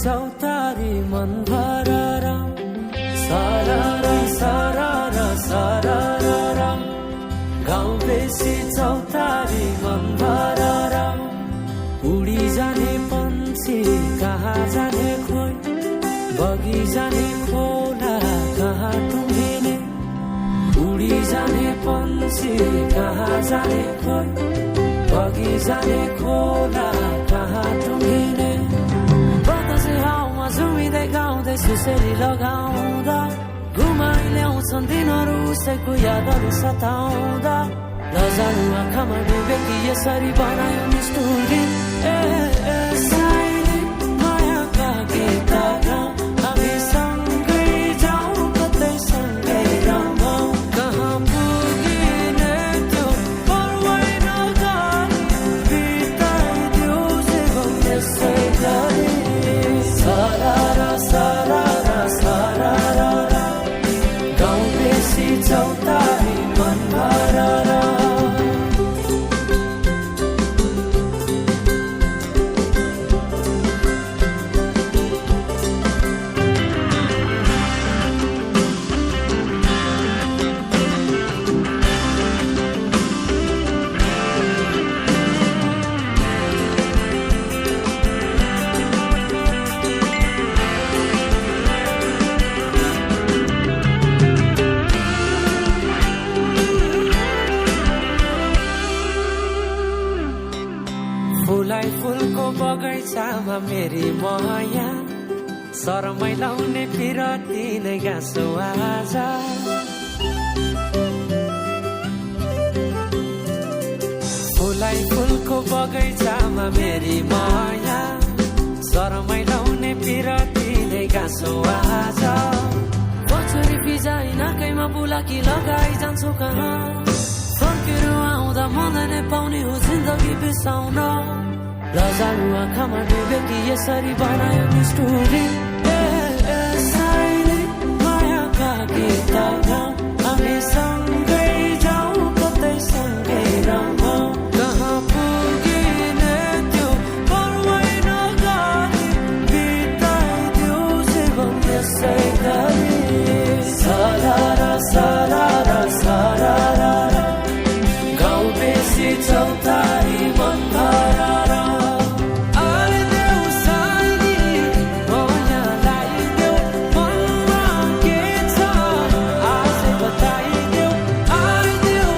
चौतारी मन भरेर सारारा सारारा सारारा गाउँ बेसी चौतारी मन भरेर उडी जाने पन्छी कहाँ जाने खोइ बगी जाने खोला कहाँ टुङ्गिने उडी जाने पन्छी कहाँ जाने खोइ बगी जाने खोला कहाँ टुङ्गिने बतासे हाउमा झुमिँदै गाउँदै सुसेली लगाउँदा घुमाइ ल्याउँछन् दिनहरू उसैको यादहरू सताउँदा लजालु आँखामा डुबे कि यसरी बनायो निष्ठुरी साइली मायाका गीतहरू हामी सँगै जाउँ कतै सँगै रमाउँ कहाँ पुगिने त्यो पर्वै नगरी बिताइदियो जीवन यसै गरी सारारा सारारा सारारा गाउँ बेसी चौतारी मन भरेर फुलाई फुलको बगैँचामा मेरी माया शरमै लाउने पिरती नै गाँसो आज फुलाई फुलको बगैँचामा मेरी माया शरमै लाउने पिरती नै गाँसो आज पछुरी बिजाइ नाकैमा बुलाकी लगाइ जान्छु कहाँ फर्केर आउँदा मलाई नै पाउने हो जिन्दगी बिसाउन लजालु आँखामा डुबे कि यसरी बनायो निष्ठुरी साइली मायाका गीतहरू